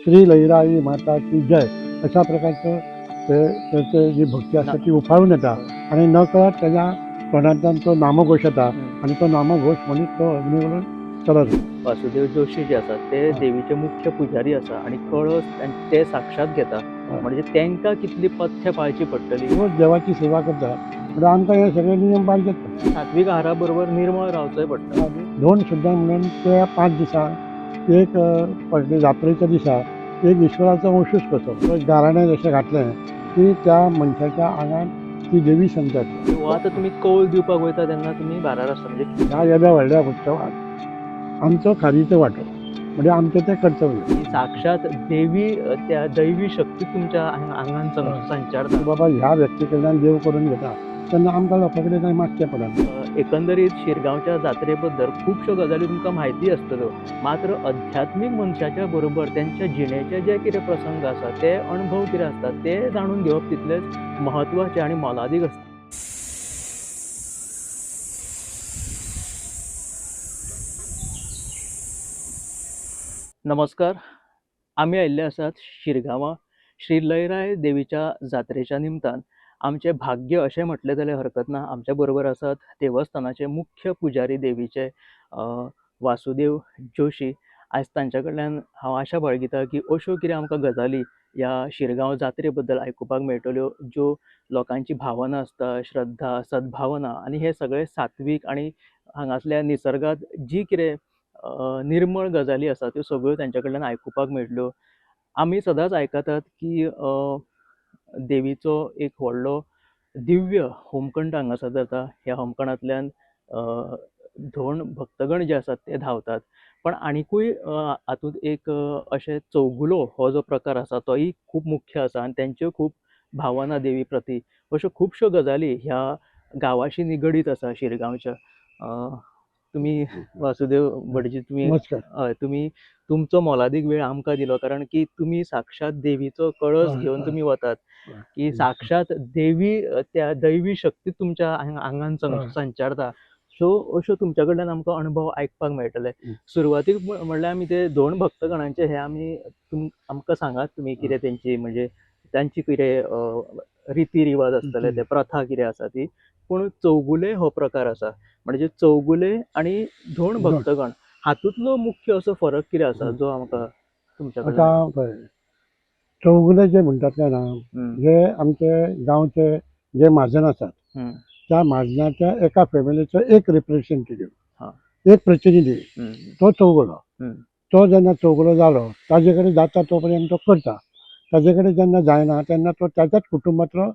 श्री लईराई माता की जय अशा प्रकारचं त्याचे जी भक्ती असते ती उफाळून येतात आणि नकळत त्याच्या तोंडातून तो नामघोष येता आणि तो नामघोष म्हणून तो अग्नीवरून चलत वासुदेव जोशी जे असतात ते देवीचे मुख्य पुजारी आसा आणि कळस ते साक्षात घेता म्हणजे त्यांका कितली पथ्य पाळची पडटली रोज देवाची सेवा करतात म्हणजे आमकां हे सगळे नियम पाळचेच पडटा. सात्विक आहारा बरोबर निर्मळ रावचोय पडटा. धोंड सुद्दां म्हणून त्या 5 दिसांक एक जात्रेच्या दिसा एक ईश्वराचो अंशूच कसो गाराणें जशें घातलें की त्या मनशाच्या आंगान ती देवी संचारता. वा आतां तुमी कौल दिवपाक वयता तेन्ना तुमी भारार आसता म्हणजे ह्या येद्या व्हडल्या उत्सवात आमचो खारीचो वांटो म्हणजे आमचें तें कर्तव्य. साक्षात देवी त्या दैवी शक्ती तुमच्या आंगान संचारता. बाबा ह्या व्यक्ती कडल्यान देव करून घेता तेन्ना आमकां लोकां कडेन कांय मागचें पडना. एकंदरीत शिरगांवच्या जात्रे बद्दल खुबश्यो गजाली तुमकां म्हायती आसतल्यो मात्र अध्यात्मीक मनशाच्या बरोबर त्यांच्या जिणेचे जे कितें प्रसंग आसा ते अणभव कितें आसतात ते जाणून घेवप तितलेच महत्वाचे आनी मोलादीक आसता. नमस्कार, आमी आयिल्ले आसात शिरगांवा श्री लयराय देवीच्या जात्रेच्या निमतान. आमचे भाग्य अशें म्हटलें जाल्यार हरकत ना. आमच्या बरोबर आसात देवस्थानाचे मुख्य पुजारी देवीचे वासुदेव जोशी. आयज तांच्या कडल्यान हांव आशा बाळगितां की अश्यो कितें आमकां गजाली ह्या शिरगांव जात्रे बद्दल आयकुपाक मेळटल्यो ज्यो लोकांची भावना आसता, श्रद्धा, सद्भावना आनी हे सगळे सात्वीक आनी हांगासल्या निसर्गांत जी कितें निर्मळ गजाली आसा त्यो सगळ्यो तांच्या कडल्यान आयकुपाक मेळटल्यो. आमी सदांच आयकतात की देवीचो एक व्हडलो दिव्य होमखंड हांगासर जाता. ह्या होमखंडांतल्यान धोंड भक्तगण जे आसात ते धांवतात. पण आनिकूय हातूंत एक अशें चौगुलो हो जो प्रकार आसा तोय खूब मुख्य आसा आनी तेंच्यो खूब भावना देवी प्रती अश्यो खुबश्यो गजाली ह्या गांवाशी निगडीत आसा शिरगांवच्या. तुमी वासुदेव भटजी तुमी हय तुमी तुमचो मोलादीक वेळ आमकां दिलो कारण की तुमी साक्षात देवीचो कळस घेवन तुमी वतात की साक्षात देवी त्या दैवी शक्ती तुमच्या आंगान संचारता. सो अश्यो तुमच्या कडल्यान आमकां अणभव आयकपाक मेळटले. सुरवातीक म्हणल्यार आमी ते धोंड भक्तगणांचे हे आमी आमकां सांगात तुमी कितें तेंची म्हणजे तांची कितें रिती रिवाज आसतले ते प्रथा कितें आसा ती. पूण चौगुले हो प्रकार आसा म्हणजे चौगुले आनी धोंड भक्तगण हातूंतलो मुख्य असो फरक कितें आसा जो आमकां तुमच्या कडल्यान आतां पळय चौगुले जे म्हणटात ते ना जे आमचे गांवचे जे म्हाजन आसात त्या म्हाजनाच्या एका फॅमिलीचो एक रिप्रेझेंटेटिव्ह एक प्रतिनिधी तो चौगुलो. तो जेन्ना चौगुलो जालो ताजे कडेन जाता तो पर्यंत तो करता. ताजे कडेन जेन्ना जायना तेन्ना तो त्याच्याच कुटुंबातलो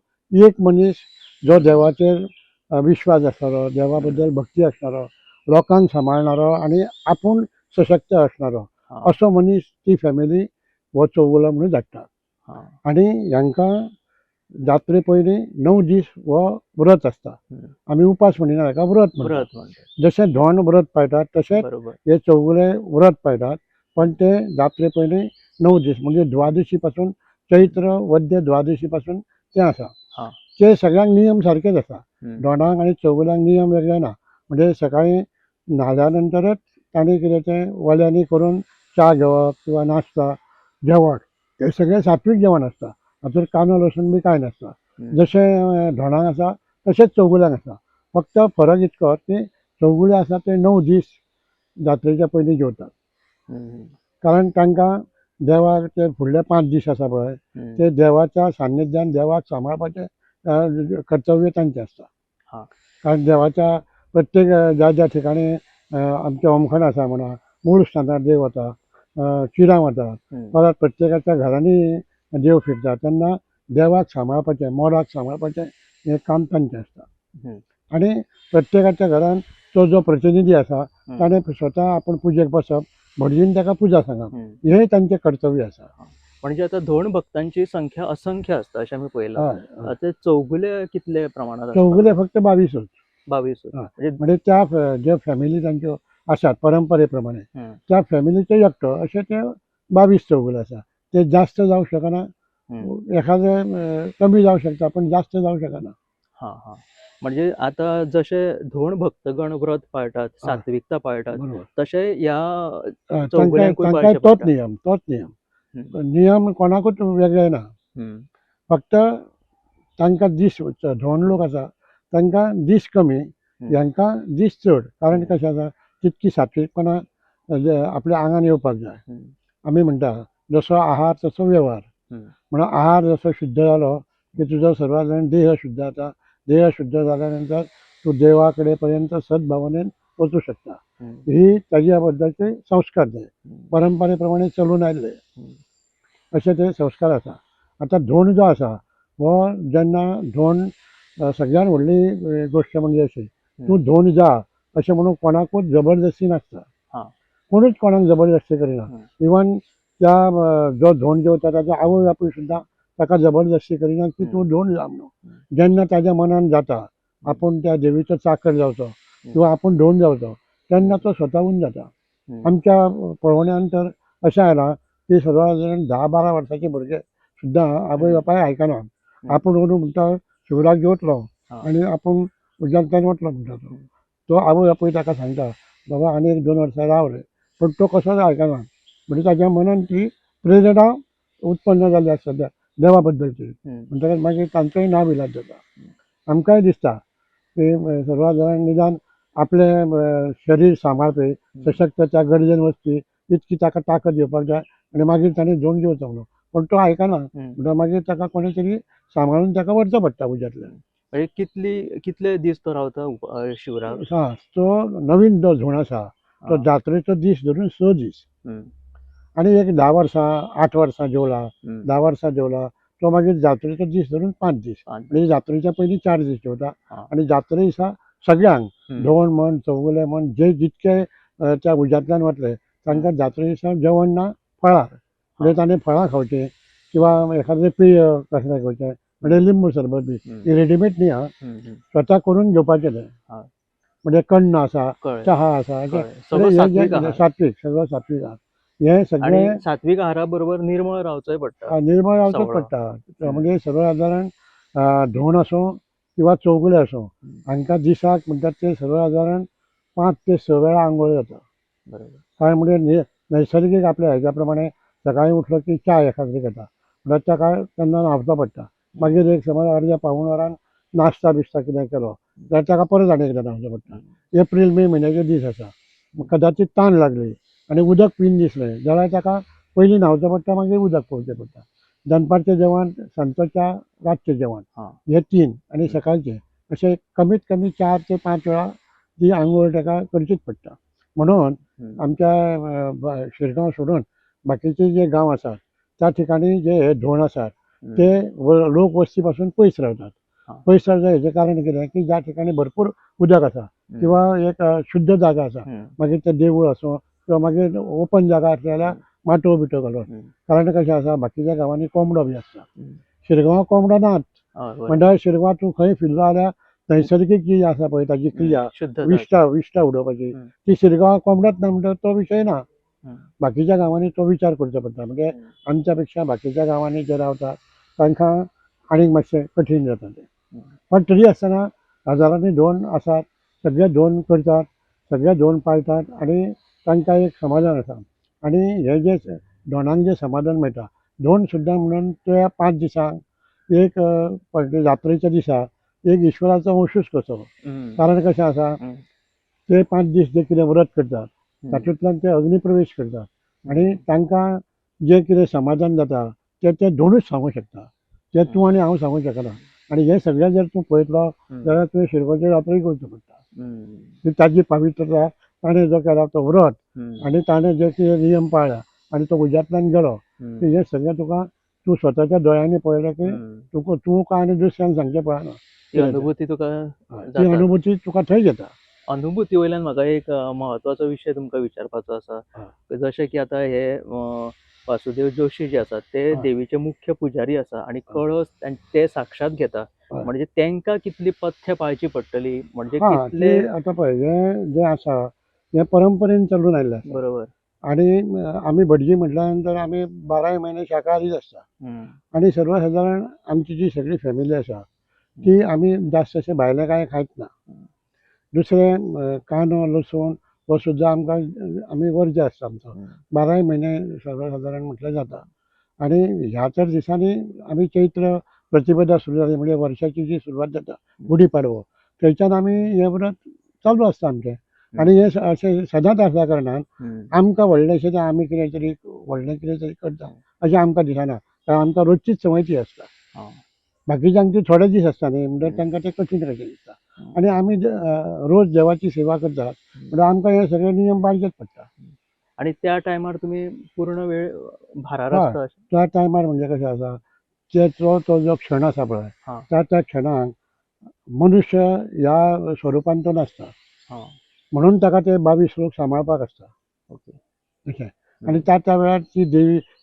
एक मनीस जो देवाचेर विश्वास आसतालो, देवा बद्दल भक्ती आसतालो, लोकांक सांबाळणारो आनी आपूण सशक्त आसणारो असो मनीस ती फॅमिली हो चौगुलो म्हणून धाडटा. आनी हांकां जात्रे पयलीं 9 दीस हो व्रत आसता. आमी उपास म्हणिना हाका व्रत म्हणटात. जशें धोंड व्रत पाळटात तशेंच हे चौगुले व्रत पाळटात. पण ते जात्रे पयलीं 9 दीस म्हणजे द्वादशी पासून चैत्र वद्य द्वादशी पासून ते आसा. ते सगळ्यांक नियम सारकेच आसा. धोंडांक आनी चौगुल्यांक नियम वेगळे ना. म्हणजे सकाळीं न्हाल्या नंतरच तांणी कितें तें वल्यांनी करून च्या घेवप किंवा नाश्ता जेवण हे सगळें सात्वीक जेवण आसता. हातूंत कांदो लसूण बी कांय नासता. जशें धोंडांक आसा तशेंच चौगुल्यांक आसा. फक्त फरक इतकोच की चौगुले आसा ते 9 दीस जात्रेच्या पयलीं जेवतात. कारण तांकां देवाक ते फुडले 5 दीस आसा पळय ते देवाच्या सान्निध्यान देवाक सांबाळपाचें कर्तव्य तांचें आसता. कारण देवाच्या प्रत्येक ज्या ज्या ठिकाणी आमचें होमखंड आसा म्हणा मूळ स्थानार देव वता, चिरां वता, परत प्रत्येकाच्या घरांनी देव फिरता तेन्ना देवाक सांबाळपाचें मोडाक सांबाळपाचें हें काम तांचें आसता. आनी प्रत्येकाच्या घरान तो जो प्रतिनिधी आसा ताणें स्वता आपूण पुजेक बसप, भटजीन ताका पुजा सांगप हें तांचें कर्तव्य आसा. म्हणजे आता धोंड भक्तांची संख्या असंख्य आसता अशें आमी पळयलां. ते चौगुले कितले प्रमाणात? चौगुले फक्त 22 म्हणजे त्या जे फॅमिली तांच्यो आसात परंपरे प्रमाणे त्या फॅमिलीचो एकटो अशे ते 22 चौगुले आसा. ते जास्त जावंक शकना. एखादे कमी जावंक शकता पण जास्त जावंक शकना. म्हणजे आता जशे धोंड भक्तगण व्रत पाळटात, सात्विकता पाळटात तशे ह्या चौगुल्यांकूय तोच नियम नियम कोणाकूच वेगळे ना. फक्त तांकां दीस धोंड लोक आसा तांकां दीस कमी, हांकां दीस चड. कारण कशें आसा तितकी सात्वीकपणा आपल्या आंगान येवपाक जाय. आमी म्हणटा जसो आहार तसो व्यवहार. म्हणून आहार जसो शुद्ध जालो की तुजो सर्वसाधारण देह शुद्ध जाता. देह शुद्ध जाल्या नंतर तूं देवा कडेन पर्यंत सद्भावनेन वचूं शकता. ही ताज्या बद्दलचे संस्कार ते परंपरे प्रमाणे चलून आयिल्ले अशे ते संस्कार आसा. आतां धोंड जो आसा हो जेन्ना धोंड सगळ्यान व्हडली गोश्ट म्हणजे अशी तूं धोंड जा अशें म्हणून कोणाकूच जबरदस्ती नासता. कोणूच कोणाक जबरदस्ती करिना. इवन त्या जो धोंड जेवता ताजो आवय बापूय सुद्दां ताका जबरदस्ती करिना की तूं धोंड जा म्हणून. जेन्ना ताज्या मनान जाता आपूण त्या देवीचो चाकर जावचो किंवा आपूण धोंड जावचो तेन्ना तो स्वताहून जाता. आमच्या पळोवण्यांत तर अशें आयलां की सर्वसाधारण 10-12 वर्साचे भुरगे सुद्दां आवय बापाय आयकना. आपूण वडून म्हणटा शिवराक घेवतलो आनी आपूण उज्यांतल्यान वतलो म्हणटा तो आवय बापूय ताका सांगता बाबा आनी 1-2 वर्सां राव रे. पूण तो कसोच आयकना. म्हणजे ताज्या मनान ती प्रेरणा उत्पन्न जाल्ली आसता देवा बद्दलची. म्हणटकच मागीर तांचोय नाविलाज जाता. आमकांय दिसता की सर्वसाधारण निदान आपलें शरीर सांबाळपी सशक्त त्या गरजेन वचपी इतकी ताका ताकद येवपाक जाय आनी मागीर ताणें धोंड जेवचो म्हणून. पण तो आयकना. म्हणटकीर मागीर ताका कोणी तरी सांबाळून ताका व्हरचो पडटा उज्यांतल्यान. कितले दीस तो रावता शिवराक? तो नवीन जो धोंड आसा तो जात्रेचो दीस धरून 6 दीस आनी एक 10 वर्सां 8 वर्सां जेवला 10 वर्सां जेवला तो मागीर जात्रेचो दीस धरून 5 दीस. म्हणजे जात्रेच्या पयलीं 4 दीस जेवता आनी जात्रे दिसा सगळ्यांक धोंड म्हण चौगुले म्हण जे जितके त्या उज्यांतल्यान वतले तांकां जात्रे दिसा जेवण ना फळां. म्हणजे ताणें फळां खावचीं किंवा एखादें पेय कसलें घेवचें. म्हणजे लिंबू सरबत बी ही रेडीमेड न्ही आं, स्वता करून घेवपाचें तें. म्हणजे कण्ण आसा चहा आसा सात्वीक सगळं सात्वीक आहा. हे सगळें सात्वीक आहारा बरोबर निर्मळ रावचोय पडटा. निर्मळ रावचोच पडटा. म्हणजे सर्वसाधारण धोंड आसूं किंवा चौगुले आसूं हांकां दिसाक म्हणटात ते सर्वसाधारण 5 ते 6 वेळा आंघोळ जाता. कारण म्हणजे नैसर्गीक आपल्या हेज्या प्रमाणे सकाळीं उठलो की च्या एखाद्री घेता म्हणल्यार ताका तेन्ना न्हांवचो पडटा. मागीर एक समज अर्द्या पाऊण वरान नाश्ता बिश्ता कितें केलो जाल्यार ताका परत आनी एकदां न्हांवचो पडटा. एप्रील मे म्हयन्याचे दीस आसा कदाचित तान लागली आनी उदक पिवन दिसलें जाल्यार ताका पयलीं न्हांवचो पडटा मागीर उदक पळोवचें पडटा. दनपारचें जेवण सांजच्या रातचें जेवण हे 3 आनी सकाळचें अशें कमीत कमी 4 ते 5 वेळा ती आंघोळ ताका करचीच पडटा. म्हणून आमच्या शिरगांव सोडून बाकीचे जे गांव आसात त्या ठिकाणी जे हे धोंड आसात ते लोक वस्ती पासून पयस रावतात. पयस रावता हेजें कारण कितें की ज्या ठिकाणी भरपूर उदक आसा किंवा एक शुद्ध जागा आसा मागीर तें देवूळ आसूं किंवा मागीर ओपन जागा आसली जाल्यार माटोव बिटो घालून. कारण कशें आसा बाकीच्या गांवांनी कोंबडो बी आसता. शिरगांवां कोंबडो नात. म्हणल्यार शिरगांव तूं खंय फिरलो जाल्यार नैसर्गीक जी आसा पळय ताची क्रिया विश्टा उडोवपाची ती शिरगांवां कोंबडोच ना म्हणटकीर तो विशय ना. बाकीच्या गांवांनी तो विचार करचो पडटा. म्हणजे आमच्या पेक्षा बाकीच्या गांवांनी जे रावतात तांकां आनीक मातशें कठीण जाता तें. पण तरी आसतना हजारांनी धोंड आसात. सगळे धोंड करतात सगळे धोंड पाळटात आनी तांकां एक समाधान आसा. आनी हे जे धोंडांक जे समाधान मेळटा धोंड सुद्दां म्हणून त्या 5 दिसांक एक जात्रेच्या दिसा एक ईश्वराचो अंशूच कसो. कारण कशें आसा ते 5 दीस जे कितें व्रत करतात तातूंतल्यान ते अग्निप्रवेश करतात आनी तांकां जें कितें समाधान जाता तें धोंडूच सांगूंक शकता. तें तूं आनी हांव सांगूंक शकना. आनी हे सगळें जर तूं पळयतलो जाल्यार तुवें शिरगांवचे जात्रेक वचचें पडटा. ताजी पावित्रता ताणें जो केला तो व्रत आनी ताणें जे कितें नियम पाळ्ळा आनी तो उज्यांतल्यान गेलो की हें सगळें तुका तूं स्वताच्या दोळ्यांनी पळयलें की तुका आनी दुसऱ्यांक सांगचें पडना. ती अनुभूती तुका थंय येता. अनुभूती वयल्यान म्हाका एक म्हत्वाचो विशय तुमकां विचारपाचो आसा. जशें की आतां हे वासुदेव जोशी जे आसात ते देवीचे मुख्य पुजारी आसा आनी कळस ते साक्षात घेता. म्हणजे तांकां कितली पथ्य पाळची पडटली म्हणजे कितले आतां पळय हे जे आसा हे परंपरेन चलून आयिल्लें आसा. बरोबर. आनी आमी भटजी म्हटल्या नंतर आमी 12 म्हयने शाकाहारीच आसता. आनी सर्वसाधारण आमची जी सगळी फॅमिली आसा ती आमी जास्त अशें भायलें कांय खायत ना. दुसरें कांदो लसूण हो सुद्दां आमकां आमी वर्ज्य आसता आमचो. 12 म्हयने सर्वसाधारण म्हटल्यार जाता. आणि ह्या तर दिसांनी आम्ही चैत्र प्रतिपदा सुरू जाली म्हणजे वर्षाची जी सुरुवात जाता गुढीपाडवो थंयच्यान आमी हे व्रत चालू आसता आमचें. आणि हे अशें सदांच आसल्या कारणान आमकां व्हडलेशें तें आमी कितें तरी व्हडलें कितें तरी करता अशें आमकां दिसना, कारण आमकां रोजचीच संवय ती आसता. बाकीच्यांक ती थोडे दीस आसता न्ही म्हणटल्यार तांकां तें कठीण कशें दिसता. आणि आमी रोज देवाची सेवा करतात म्हणल्यार आमकां हे सगळे नियम पाळचेच पडटा. आणि त्या टायमार तुम्ही पूर्ण वेळ भारार हय, आसता अशें? त्या टायमार म्हणजे कशें आसा तो जो क्षण आसा पळय हां. त्या क्षणाक मनुष्य ह्या स्वरुपान तो नासता. हां. म्हणून ताका ते 22 लोक सांबाळपाक आसता. ओके. अशें. आणि त्या वेळार ती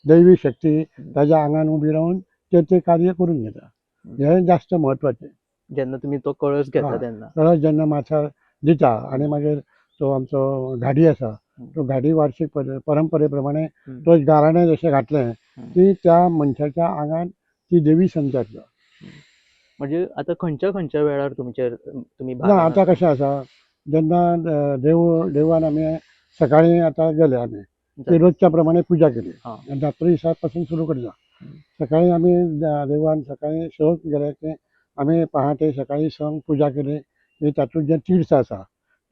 दैवी शक्ती ताच्या आंगान उबी रावन ते कार्य करून घेता. हे जास्त म्हत्वाचें. जेन्ना तुम्ही तो कळस घेता हय. तेन्ना? कळस जेन्ना माथ्यार दिता आनी मागीर तो आमचो घाडी आसा तो घाडी वार्षिक परंपरे प्रमाणे तो गाराणें जशें घातलें की त्या मनशाच्या आंगान ती देवी संचारता. म्हणजे आता खंयच्या वेळार तुम्ही ना भारार आतां कशें आसा जेन्ना देवळान आमी सकाळीं आतां गेले आमी ती रोजच्या प्रमाणे पुजा केली. हां. जात्रे दिसा पासून सुरू करता. सकाळीं आमी देवळान सकाळीं संक गेले की आमी पहाटे सकाळीं संक पुजा केली की तातूंत जें तीर्थ आसा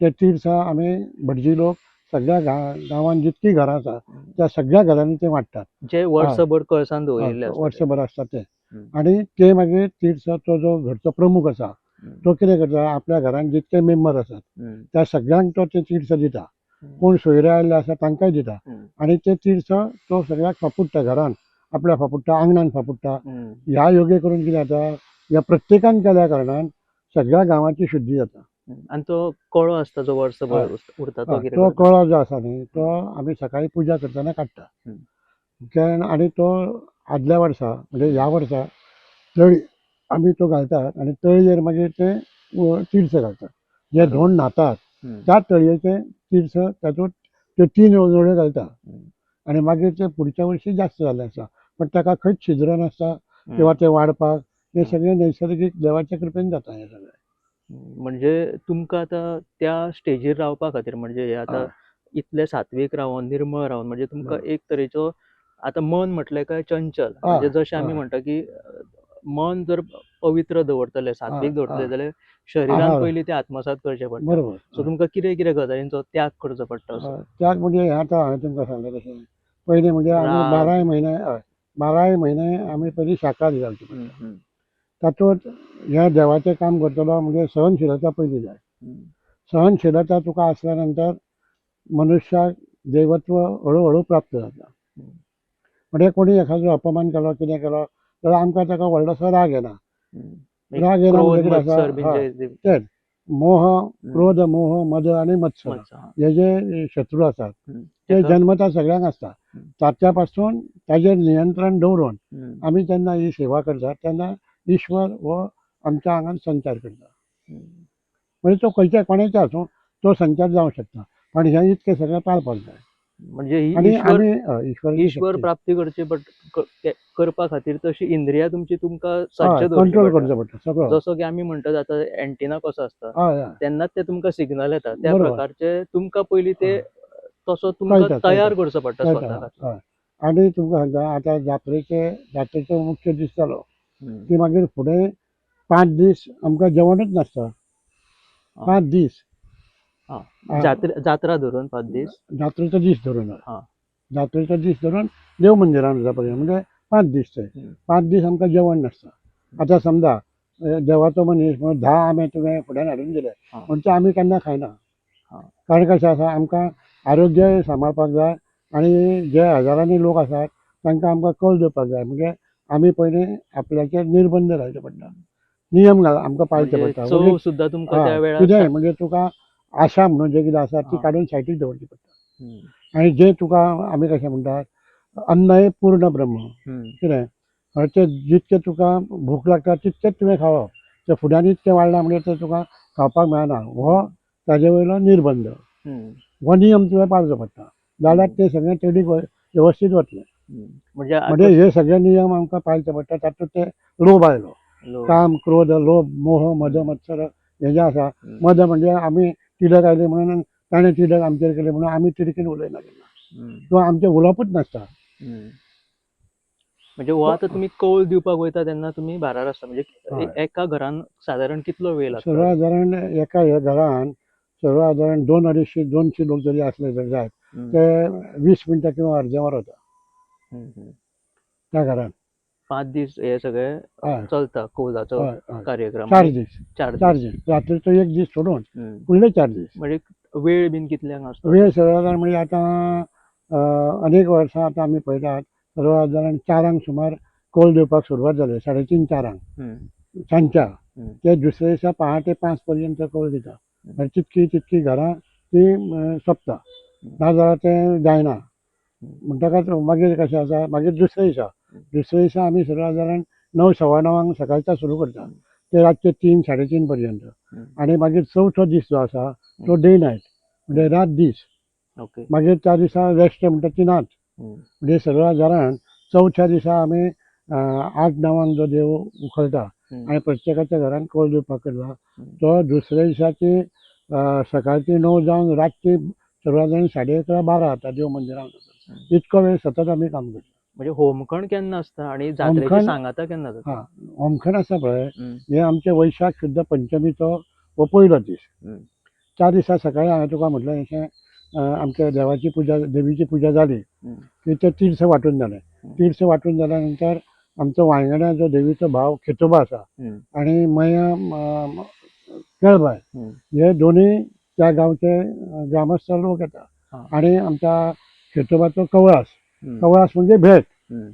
तें तीर्थ आमी भटजी लोक सगळ्या गांवांत जितकीं घरां आसा त्या सगळ्या घरांनी तें वांट्टात. जे वर्सभर कळसान दवरिल्ले आसता ते. वर्सभर आसता ते. आणि ते मागीर तीर्थ तो जो घरचो प्रमुख आसा तो कितें करता आपल्या घरान जितके मेंबर आसात त्या सगळ्यांक तो ते तीर्थ दिता. कोण सोयरे आयिल्ले आसा तांकांय दिता. आणि ते तीर्थ तो सगळ्याक फापुडटा घरान आपल्या फापुडटा आंगणान फापुडटा. ह्या योगे करून कितें जाता ह्या प्रत्येकान केल्या कारणान सगळ्या गांवाची शुद्धी जाता. आणि तो कळो आसता जो वर्सभर उरता तो कितें तो करता? कळो जो आसा न्ही तो आमी सकाळी पुजा करतना काडटा. आणि तो आदल्या वर्सा म्हणजे ह्या वर्सा तळी आमी तो घालतात आणि तळयेर मागीर ते तीर्थ घालतात. जे धोंड न्हातात त्या तळयेचे तीर्थ तातूंत त्यो 3 जोड्यो घालता. आणि मागीर ते पुढच्या वर्षी जास्त जाल्लें आसा पण ताका खंयच छिद्र नासता किंवा ते वाडपाक हे सगळे नैसर्गीक देवाच्या कृपेन जाता हे सगळें. म्हणजे तुमकां आतां त्या स्टेजीर रावपा खातीर म्हणजे हे आतां इतले सात्वीक रावन निर्मळ रावन म्हणजे तुमकां एक तरेचो आतां मन म्हटलें काय चंचल म्हणजे जशें आमी म्हणटा की मन जर पवित्र दवरतले सात्वीक दवरतले जाल्यार शरिरान पयलीं ते आत्मसात करचें पडटा. बरोबर. सो तुमकां कितें गजालींचो त्याग करचो पडटा असो? त्याग म्हणजे आतां हांवें तुमकां सांगलें तशें पयलीं म्हणजे आमी 12 म्हयने आमी पयलीं शाकाहारी जावचे पडटा. तातूंत ह्या देवाचें काम करतलो म्हणजे सहनशिलता पयलीं जाय. सहनशिलता तुका आसल्या नंतर मनुश्याक देवत्व हळू प्राप्त जाता. म्हणजे कोणी एखादो अपमान केलो कितें केलो जाल्यार आमकां ताका व्हडलोसो राग येना. राग येना म्हणजे कितें आसा तेच मोह क्रोध मोह मद आनी मत्सर हे जे शत्रू आसात ते जन्मता सगळ्यांक आसता. ताच्या पासून ताजेर नियंत्रण दवरून आमी जेन्ना ही सेवा करतात तेन्ना ईश्वर हो आमच्या आंगान संचार करता. म्हणजे तो खंयच्या कोणाचे आसूं तो संचार जावंक शकता पण हे इतकें सगळें पाळपाक जाय. म्हणजे ही आणि आमी ईश्वर प्राप्ती करपा खातीर तशी इंद्रियां तुमकां सारच्यो कंट्रोल दवरच्यो करचो पडटा सगळो. जसो की आमी म्हणटात आतां एंटिना कसो आसता तेन्नाच ते तुमकां सिग्नल येता त्या प्रकारचे तुमकां पयलीं ते तसो तुमकां तयार करचो पडटा स्वताक. आणि तुमकां सांगता आतां जात्रेचो मुख्य दीस जालो की मागीर फुडें 5 दीस आमकां जेवणूच नासता. 5 दीस जात्रा धरून 5 दीस जात्रेचो दीस धरून जात्रेचो दीस धरून देव मंदिरान वचप म्हणजे 5 दीस ते 5 दीस आमकां जेवण नासता. आतां समजा देवाचो मनीस म्हणून 10 आंबे तुवें फुड्यान हाडून दिले पूण ते आमी केन्ना खायना. कारण कशें आसा आमकां आरोग्य सांबाळपाक जाय आनी जे हजारांनी लोक आसात तांकां आमकां कळ दिवपाक जाय. म्हणजे आमी पयलीं आपल्याचेर निर्बंध घालचे पडटा. नियम आमकां पाळचे पडटा. चव सुद्दां तुमकां त्या वेळार कितें म्हणजे तुका आशा म्हणून जे कितें आसा ती काडून सायडीक दवरची पडटा. आनी जे तुका आमी कशें म्हणटात अन्न हे पूर्ण ब्रह्म. कितें हरचें जितकें तुका भूक लागता तितकेंच तुवें खावप. ते फुड्यान इतकें वाडलां म्हणजे ते तुका खावपाक मेळना हो ताजे वयलो निर्बंध. हो नियम तुवें पाळचो पडटा जाल्यार ते सगळें चडीक वेवस्थीत वतलें. म्हणजे हे सगळे नियम आमकां पाळचे पडटा. तातूंत ते लोभ आयलो काम क्रोध लोभ मोह मद मत्सर हे जे आसा. मद म्हणजे आमी तिडक आयली म्हणून ताणें तिडक आमचेर केली म्हणून आमी तिडकीन उलयना केन्ना किंवा आमचें उलोवपूच नासता. म्हणजे हो आता तुम्ही कौल दिवपाक वयता तेन्ना तुम्ही भारार आसता म्हणजे हय. एका घरान साधारण कितलो वेळ लागता? सर्वसाधारण एका ह्या घरान सर्वसाधारण 200-250 लोक जरी असले जर जायत ते 20 मिनिटं किंवा अर्धे वर होता त्या घरान. 5 दीस हे सगळे हय चलता कौलाचो हय हय कार्यक्रम 4 दीस 4 4 दीस. दीस रात्रीचो 1 दीस सोडून हम्म. फुडले 4 दीस. म्हणजे वेळ बीन कितल्यांक आसता? वेळ सर्वसाधारण म्हणजे आता अनेक वर्सां आता आमी पळयतात सर्वसाधारण 4 सुमार कौल दिवपाक सुरवात जाली 3:30-4 सांजच्या. ते दुसऱ्या दिसा पहाटे 5 पर्यंत कौल दिता. म्हणजे तितकी घरां ती सोंपता. नाजाल्यार तें जायना. म्हणटकच मागीर कशें आसा मागीर दुसऱ्या दिसा आमी सर्वसाधारण 9-9:15 सकाळच्या सुरू करता ते रातचे 3-3:30 पर्यंत. आणि मागीर चवथो दीस जो आसा तो डे नायट म्हणजे रात दीस. ओके. मागीर त्या दिसा रेस्ट म्हणटा ती नाच. म्हणजे सर्वसाधारण चवथ्या दिसा आमी 8-9 जो देव उखलता आणि प्रत्येकाच्या घरान कौल दिवपाक करता. तो दुसऱ्या दिसाची सकाळची 9 जावन रातची सर्वसाधारण 11:30-12 जाता देव मंदिरांत वचून. इतको वेळ सतत आमी काम करता. म्हणजे होमखण केन्ना आसता आणि जात्रेची होमखण सांगाता केन्ना जाता? होमखण आसा पळय हे आमचे वैशाख शुद्ध पंचमीचो हो पयलो दीस. त्या दिसा सकाळी हांवें तुका म्हटलें तशें आमच्या देवाची पुजा देवीची पुजा जाली की ते तिर्स वांटून जालें. तिर्स वांटून जाल्या नंतर आमचो वांयगणा जो देवीचो भाव खेतोबा आसा आणि मया केळबाय हे दोनूय त्या गांवचे ग्रामस्थ लोक येता आणि आमच्या खेतोबाचो कवळास म्हणजे भेट.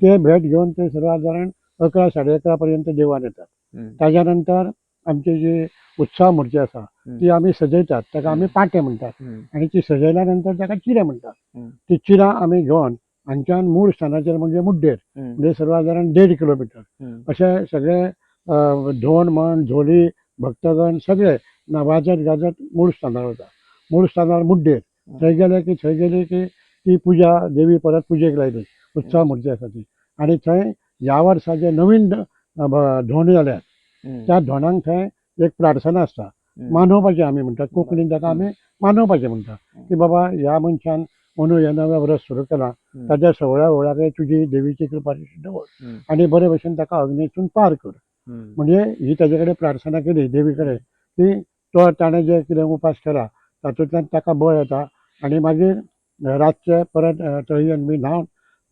ते भेट घेवन ते सर्वसाधारण 11-11:30 पर्यंत देवान येतात. ताज्या नंतर आमची जी उत्सव मूर्ती आसा ती आमी सजयतात ताका आमी पाटे म्हणटात आणि ती सजयल्या नंतर ताका चिरे म्हणटात. ती चिरां आमी घेवन हांगच्यान मूळ स्थानाचेर म्हणजे मुड्डेर म्हणजे सर्वसाधारण 1.5 किलोमिटर अशे सगळे धोंड म्हण झोली भक्तगण सगळे वाजत गाजत मूळ स्थानार वता. मूळ स्थानार मुड्डेर थंय गेली की ती पुजा देवी परत पुजेक लायली उत्सव मूर्ती आसा ती. आणि थंय ह्या वर्सा जे नवीन धोंड जाल्यात त्या धोंडांक थंय एक प्रार्थना आसता. मानोवपाचें आमी म्हणटात कोंकणीन ताका आमी मानोवपाचें म्हणटा की बाबा ह्या मनशान अंदू हें नवें वर्स सुरू केलां ताच्या सगळ्या वेळार तुजी देवीची कृपा दवर आणि बरे भशेन ताका अग्नीतून पार कर. म्हणजे ही ताचे कडेन प्रार्थना केली देवी कडेन की तो ताणें जे कितें उपास केला तातूंतल्यान ताका बळ येता. आणि मागीर रातचे परत तळयेन बी न्हावन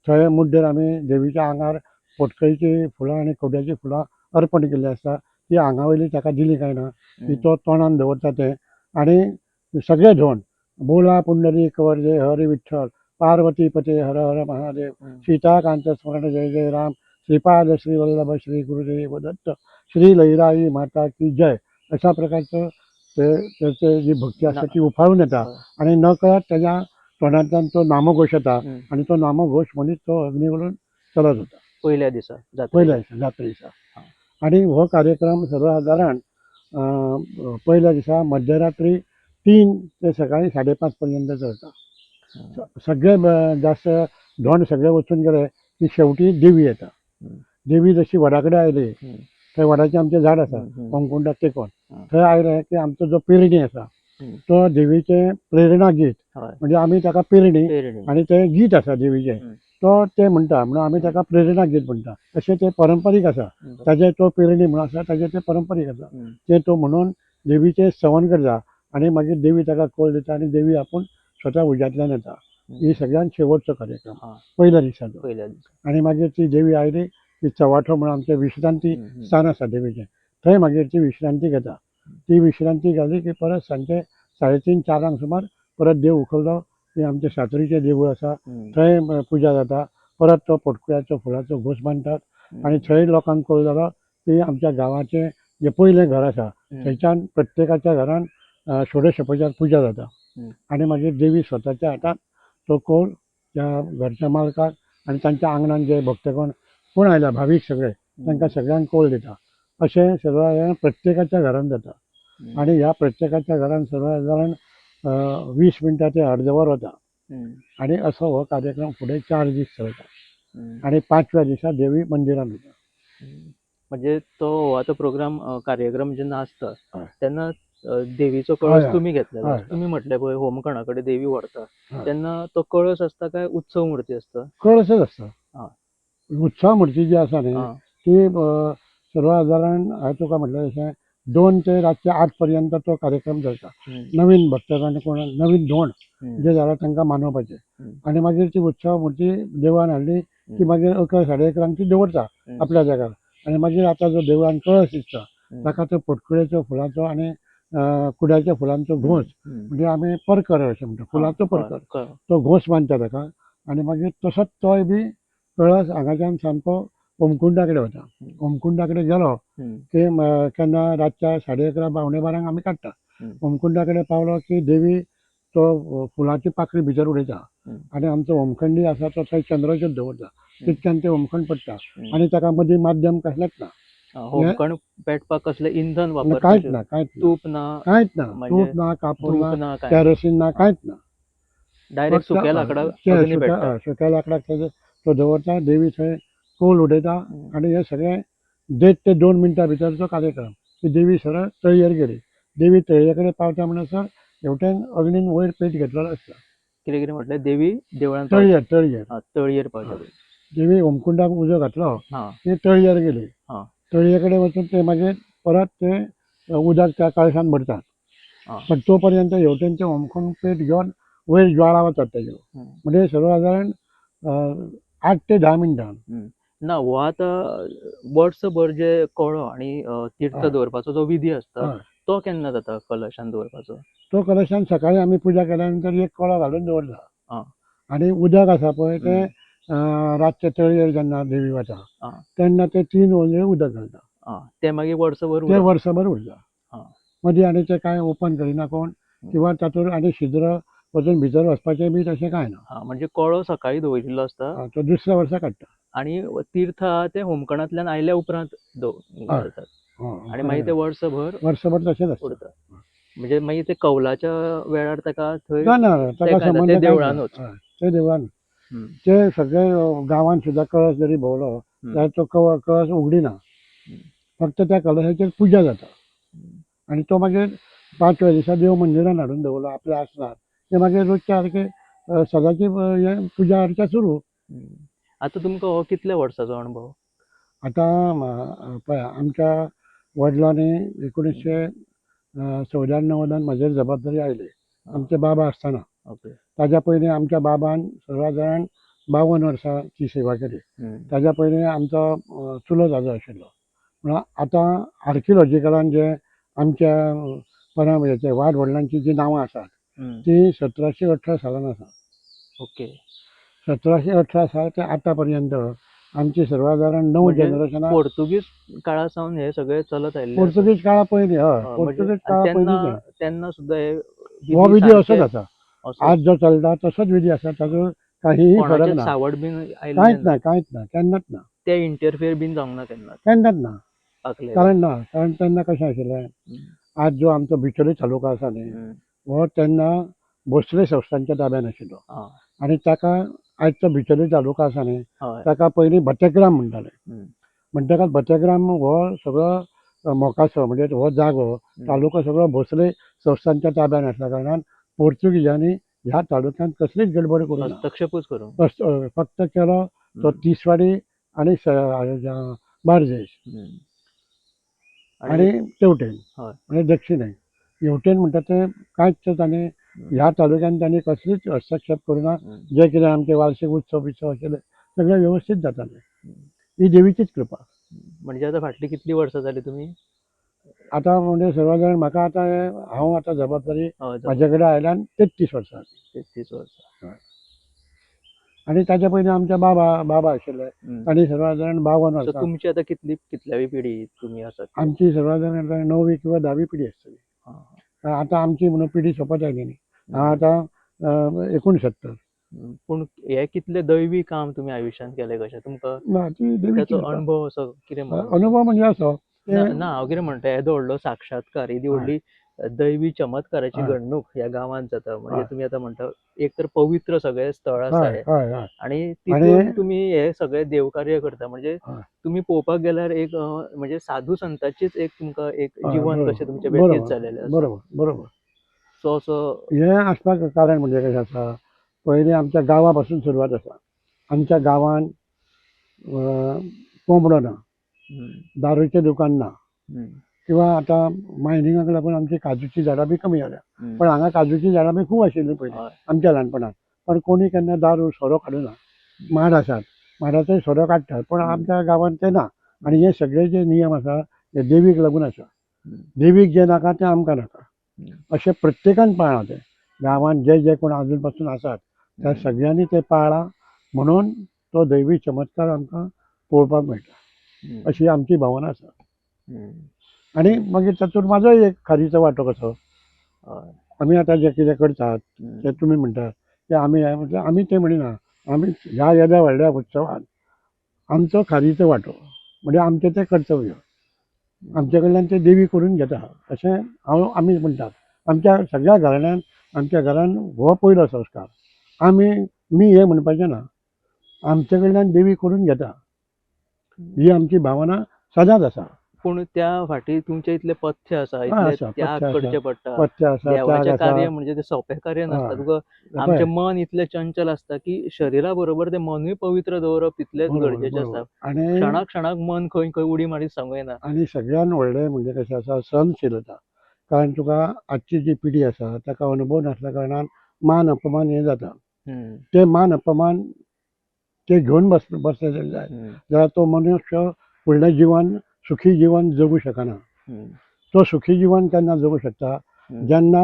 थंय मुड्डेर आमी देवीच्या आंगार पोटकळीची फुलां आणि खोड्याची फुलां अर्पण केल्ली आसता. ती आंगा वयली ताका दिली काय ना ती तो तोंडान दवरता तें. आणि सगळे धोंड बोला पुंडलीक वरदे हरी विठ्ठल पार्वती पते हर हर महादेव सीताकांत स्मरण जय जय राम श्रीपाद श्री वल्लभ श्री गुरुदेव दत्त श्री लैराई माता की जय अशा प्रकारचं त्याचे जी भक्ती असते ती उफाळून येता आणि नकळत त्याच्या तोंडांतल्यान तो नामघोष येता आणि तो नामघोष म्हणीत तो अग्नी वरून चलत होता पहिल्या दिसा जात्रे दिसा. आणि हो कार्यक्रम सर्वसाधारण पहिल्या दिसा मध्यरात्री 3 ते सकाळी 5:30 पर्यंत चलता. सगळे जास्त धोंड सगळे वचून गेले की शेवटी देवी येता. देवी जशी वडा कडेन आयली थंय वडाचें आमचें झाड आसा होमकुंडाक तेकोन थंय आयले की आमचो जो पेरणी आसा तो देवीचें प्रेरणा गीत म्हणजे आमी ताका पेरणी आणि तें गीत आसा देवीचें तो ते म्हणटा म्हणून आमी ताका प्रेरणा गीत म्हणटा. अशें तें पारंपारीक आसा. ताजे तो पेरणी म्हणून आसा ताजें तें पारंपारीक आसा तें तो म्हणून देवीचें स्तवन करता आणि मागीर देवी ताका कौल दिता आणि देवी आपूण स्वता उज्यांतल्यान येता. ही सगळ्यान शेवटचो कार्यक्रम पहिल्या दिसाचो. आणि मागीर ती देवी आयली की चवाठो म्हणून आमचें विश्रांती स्थान आसा देवीचें थंय मागीर ती विश्रांती घेता. ती विश्रांती घाली की परत सांजचे 3:30-4 सुमार परत देव उखललो की आमचें सातेरीचें देवूळ आसा थंय पुजा जाता. परत तो पोटकुळ्याचो फुलाचो घोस बांदतात आणि थंय लोकांक कळून जालो की आमच्या गांवाचें जे पयलें घर आसा थंयच्यान प्रत्येकाच्या घरान षोडशोपचार पुजा जाता. आणि मागीर देवी स्वताच्या हातान तो कौल त्या घरच्या मालकाक आणि तांच्या आंगणान जे भक्तगण कोण आयल्या भावीक सगळे तांकां सगळ्यांक कौल दिता. अशें सर्वसाधारण प्रत्येकाच्या घरान जाता. आणि ह्या प्रत्येकाच्या घरान सर्वसाधारण 20 मिनटां ते अर्द वर वता. आणि असो हो कार्यक्रम फुडें 4 दीस चलता आणि 5व्या दिसा देवी मंदिरान येता. म्हणजे तो आतां प्रोग्राम कार्यक्रम जेन्ना आसता तेन्ना देवीचो कळस तुम्ही घेतलेलो तुम्ही म्हटलें पळय होमखणा कडेन देवी व्हरता तेन्ना तो कळस आसता काय उत्सव मूर्ती आसता? कळसच आसता. उत्सव मूर्ती जी आसा न्ही हा. ती सर्वसाधारण हांवें तुका म्हटलें तशें 2 ते रातचे 8 पर्यंत तो कार्यक्रम चलता. नवीन भक्तांनी कोण नवीन धोंड जे जाला तांकां मानोवपाचें आनी मागीर ती उत्सव मूर्ती देवळान हाडली की मागीर 11 साडे 11 ती दवरता आपल्या जाग्यार आनी मागीर आतां जो देवळान कळस दिसता ताका तो पटकुळेचो फुलांचो आनी कुड्याच्या फुलांचो घोस म्हणजे आमी परकर अशें म्हणटा फुलांचो परकर तो घोस बांदता ताका आनी मागीर तसोच तोय बी कळस हांगाच्यान सामको होमकुंडा कडेन वता. होमकुंडा कडेन गेलो की केन्ना रातच्या 11:30 12:15 आमी काडटा. होमकुंडा कडेन पावलो की देवी तो फुलांची पाकळी भितर उडयता आनी आमचो होमखंडी आसा तो थंय चंद्रचूड दवरता तितक्यान तें होमखंड पडटा आनी ताका मदीं माध्यम कसलेंच ना. होमखंड पेटपाक कसलें इंधन कांयच ना कांयच ना तूप ना कांयच ना तूप ना कापूर ना केरोसीन ना कांयच ना. डायरेक्ट सुक्या लाकडाक अग्नी पेटता. सुक्या लाकडाक तो दवरता देवी थंय कौल उडयता आनी हे सगळें 1.5 ते 2 मिनटां भितरचो कार्यक्रम. ती देवी सरळ तळयेर गेली. देवी तळये कडेन पावता म्हणसर हेवटेन अग्नीन वयर पेट घेतलेलो आसता. कितें कितें म्हटलें देवी देवळान तळयेर तळयेर तळयेर पावता. देवी होमकुंडाक उजो घातलो ती तळयेर गेली. तळये कडेन वचून ते मागीर परत ते उदक त्या कळशान भरतात. पण तो पर्यंत हेवटेन ते होमखंड पेट घेवन वयर ज्वाळा वतात तेज्यो म्हणजे सर्वसाधारण 8 ते 10 मिनटां. ना हो आतां वर्सभर जे कळो आनी तीर्थ दवरपाचो जो विधी आसता तो केन्ना जाता कलशान दवरपाचो? तो कलशान सकाळीं आमी पुजा केल्या नंतर एक कळो घालून दवरता आनी उदक आसा पळय ते रातचे तळयेर जेन्ना देवी वता तेन्ना ते 3 वंजळी उदक घालता. ते मागीर वर्सभर उरता. मदीं आनी ते कांय ओपन करिना कोण किंवा तातूंत आनी छिद्र वचून भितर वचपाचें बी तशें कांय ना. म्हणजे कळो सकाळीं दवरिल्लो आसता तो दुसऱ्या वर्सा काडटा आनी तीर्थ आहा ते होमखंडांतल्यान आयल्या उपरांत घालतात आनी मागीर ते वर्सभर तशेंच आसता. म्हणजे मागीर ते कौलाच्या वेळार ताका थंय ताका संबंद देवळानूच ते देवळान ते सगळे गांवांत सुद्दां कळस जरी भोंवलो जाल्यार तो कळस उगडिना. फक्त त्या कळसाचेर पुजा जाता आनी तो मागीर 5व्या दिसा देव मंदिरान हाडून दवरलो आपल्या आसनार ते मागीर रोजच्या सारके सदांची पुजा अर्चा सुरू. आतां तुमकां हो कितल्या वर्साचो अणभव? आतां पळय आमच्या वडिलांनी 1994 म्हाजेर जबाबदारी आयली आमचे बाबा आसतना. ताज्या पयलीं आमच्या बाबान सर्वसाधारण 52 वर्सांची सेवा केली. ताज्या पयलीं आमचो चुलत आजो आशिल्लो. म्हळ्यार आतां आर्किओलॉजिकलान जे आमच्या हेचे वाड वडिलांची जी नांवां आसात ती 1718 सालान आसा. 1718 साल ते आतां पर्यंत आमची सर्वसाधारण 9 जनरेशनां पोर्तुगीज काळा सावन हे सगळे चलत आयले. पोर्तुगीज काळा पयलीं हय पोर्तुगीज काळा पयलीं तेन्ना सुद्दां हो विधी असोच आसा. आज जो चलता तसोच विधी आसा ताजो काहीही फरक ना. सावड बीन कांयच ना केन्नाच ना. ते इंटरफियर बीन जावंक ना केन्नाच ना. कारण तेन्ना कशें आशिल्लें आज जो आमचो बिचोली तालुका आसा न्ही हो तेन्ना भोसले संस्थांच्या ताब्यान आशिल्लो आनी ताका आयजचो बिचोली तालुका आसा न्ही ताका पयलीं भटेग्राम म्हणटाले. म्हणटकच भटेग्राम हो सगळो मोकासो म्हणजे हो जागो तालुको सगळो भोसले संस्थांच्या ताब्यान आसल्या कारणान पोर्तुगीजांनी ह्या तालुक्यांत कसलीच गडबड करूं ना. फक्त केलो तो तिसवाडी आनी बार्देस आनी तेवटेन म्हणजे दक्षिणेक हेवटेन म्हणटा ते कांयच तांणी ह्या तालुक्यान तांणी कसलीच हस्तक्षेप करूं ना. जे कितें आमचे वार्षिक उत्सव बित्सव आशिल्ले सगळे वेवस्थीत जाताले. ही देवीचीच कृपा. म्हणजे आतां फाटली कितली वर्सां जाली तुमी? आतां म्हणजे सर्वसाधारण म्हाका आतां हांव आतां जबाबदारी म्हाजे कडेन आयल्यान 33 वर्सां. 33 वर्सां. आनी ताच्या पयलीं आमचे बाबा आशिल्ले तांणी सर्वसाधारण 52 वर्सां. तुमची आतां कितल्यावी पिढी तुमी आसात? आमची सर्वसाधारण 9वी किंवा 10वी पिढी आसतली. आतां आमची म्हणून पिढी सोंपत आयली न्ही. हांव आतां 69. पूण हे कितले दैवी काम तुमी आयुश्यांत केलें कशें तुमकां ताचो अणभव असो कितें? अनुभव म्हणजे असो ना हांव कितें म्हणटा येदो व्हडलो साक्षात्कार येदी व्हडली दैवी चमत्काराची घडणूक ह्या गांवांत जाता म्हणजे तुमी आतां म्हणटा एक तर पवित्र सगळे स्थळ आसा आनी तितून तुमी हे सगळे देवकार्य करता म्हणजे तुमी पळोवपाक गेल्यार एक म्हणजे साधू संतांचीच एक तुमकां एक जीवन कशें तुमचें व्यतीत जालेलें आसा. बरोबर. सो असो हें आसपाक कारण म्हणजे कशें आसा पयलीं आमच्या गांवा पासून सुरवात आसा. आमच्या गांवांत कोंबडो ना, हम्म, दारूचें दुकान ना, हम्म, किंवा आता मायनिंगाक लागून आमची काजूची झाडां बी कमी जाल्या. हम्म. पण हांगा काजूची झाडां बी खूब आशिल्लीं पयलीं हय. आमच्या ल्हानपणांत. पण कोणी केन्ना दारू सोरो काडूना. माड आसात, माडाचोय सोरो काडटात, पण आमच्या गांवांत ते ना. आनी हे सगळे जे नियम आसा हे देवीक लागून आसा. देवीक जे नाका तें आमकां नाका, अशें प्रत्येकान पाळ्ळां तें. गांवांत जे जे कोण आजून पासून आसात त्या सगळ्यांनी ते पाळ्ळां, म्हणून तो दैवी चमत्कार आमकां पळोवपाक मेळटा, अशी आमची भावना आसा. आनी मागीर तातूंत म्हाजोय एक खारीचो वांटो कसो. आमी आतां जें कितें करतात तें तुमी म्हणटात ते आमी तें म्हणिना. आमी ह्या येद्या व्हडल्या उत्सवान आमचो खारीचो वांटो म्हणजे आमचें तें कर्तव्य. आमचे कडल्यान तें देवी करून घेता अशें आमी म्हणटात. आमच्या सगळ्या घराण्यांत आमच्या घरान हो पयलो संस्कार. मी हे म्हणपाचें ना, आमचे कडल्यान देवी करून घेता ही आमची भावना सदांच आसा. पूण त्या फाटी तुमचे इतले पथ्य आसा, इतले आसा, त्याग पथ्य आसा. करचे पडटा. पथ्य आसा, त्याग देवाचें आसा. कार्य म्हणजे ते सोंपें कार्य नासता. हय. तुका आमचें मन इतलें चंचल आसता की शरिरा बरोबर तें मनूय पवित्र दवरप तितलेंच बरोबर, गरजेचें बरोबर. आसता. आनी क्षणाक क्षणाक मन खंय खंय उडी मारीत सांगूं येना. आनी सगळ्यान व्हडलें म्हणजे कशें आसा सहनशीलता. कारण तुका आजची जी पिढी आसा ताका अनुभव नासल्या कारणान मान अपमान हे जाता. ते मान अपमान ते घेवन बसले जाय जाल्यार तो मनुष्य फुडलें जिवन सुखी जिवन जगूं शकना. तो सुखी जिवन केन्ना जगूं शकता जेन्ना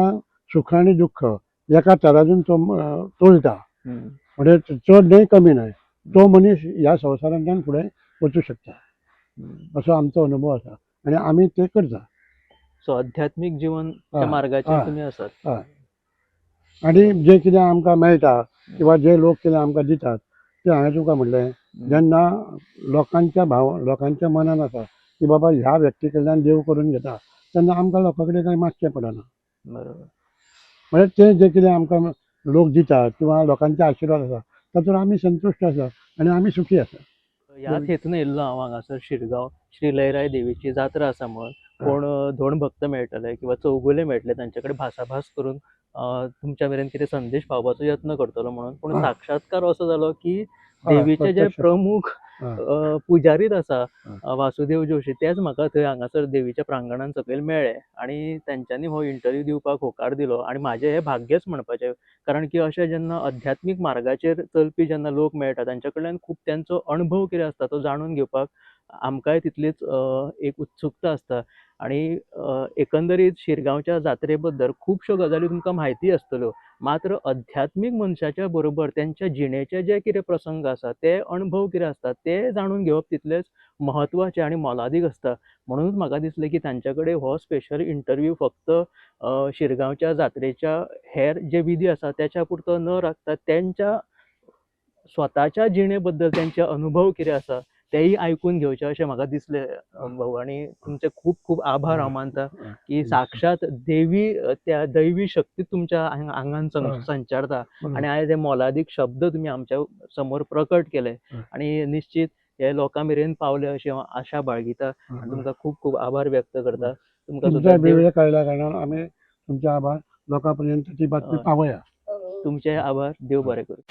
सुख आनी दुख्ख एका तराजून तो तोलता. म्हणजे चड न्हय कमी न्हय, तो मनीस ह्या संवसारांतल्यान फुडें वचूं शकता, असो आमचो अनुभव आसा आनी आमी ते करता. सो आध्यात्मीक जिवनच्या हय, मार्गाचेर हय, तुमी आसात. हय. आनी जें कितें आमकां मेळटा किंवा जे लोक कितें आमकां दितात तें हांवें तुमकां म्हणलें, जेन्ना लोकांच्या मनान आसा की बाबा ह्या व्यक्ती कडल्यान देव करून घेता तेन्ना आमकां लोकां कडेन कांय मागचें पडना. बरोबर. म्हणजे ते जे कितें आमकां लोक दितात किंवा लोकांचे आशिर्वाद आसा तातूंत आमी संतुश्ट आसा आनी आमी सुखी आसा. ह्याच हेतून येयल्लो हांव हांगासर शिरगांव श्री लयराय देवीची जात्रा आसा म्हणून. कोण धोंड भक्त मेळटले किंवा चौगुले मेळटले तांचे कडेन भासाभास करून तुमच्या मेरेन कितें संदेश पावोवपाचो यत्न करतलो म्हणून. पूण साक्षात्कार असो जालो की देवीचे जे प्रत्यक्ष. प्रमुख पुजारीत आसा वासुदेव जोशी, तेच म्हाका थंय हांगासर देवीच्या प्रांगणान सकयल मेळ्ळे आनी तेंच्यांनी हो इंटरव्यू दिवपाक होकार दिलो आनी म्हाजें हें भाग्यच म्हणपाचें. कारण की अशें जेन्ना अध्यात्मीक मार्गाचेर चलपी जेन्ना लोक मेळटा तांचे कडल्यान खूब तेंचो अणभव कितें आसता तो जाणून घेवपाक आमकांय तितलीच एक उत्सुकता आसता. आनी एकंदरीत शिरगांवच्या जात्रे बद्दल खुबश्यो गजाली तुमकां म्हायती आसतल्यो, मात्र अध्यात्मीक मनशाच्या बरोबर तेंच्या जिणेचे जे कितें प्रसंग आसा ते अणभव कितें आसता ते जाणून घेवप तितलेंच महत्वाचें आनी मोलादीक आसता. म्हणूनच म्हाका दिसलें की तांचे कडेन हो स्पेशल इंटरव्यू फक्त शिरगांवच्या जात्रेच्या हेर जे विधी आसा त्याच्या पुरतो न राखता तेंच्या स्वताच्या जिणे बद्दल तेंचे अनुभव कितें आसा तेय आयकून घेवचे अशें म्हाका दिसलें भाऊ. आनी तुमचे खूब खूब आभार हांव मानता की साक्षात देवी त्या दैवी शक्ती तुमच्या आंगान संचारता आनी आयज हे मोलादीक शब्द तुमी आमच्या समोर प्रकट केले आनी निश्चित हे लोकां मेरेन पावले अशी हांव आशा बाळगिता आनी तुमकां खूब खूब आभार व्यक्त करता. तुमकां तुमच्या वेळ काडल्या कारणान आमी तुमचे आभार लोकां पर्यंत ती बातमी पावया. तुमचे आभार. देव बरें करूं.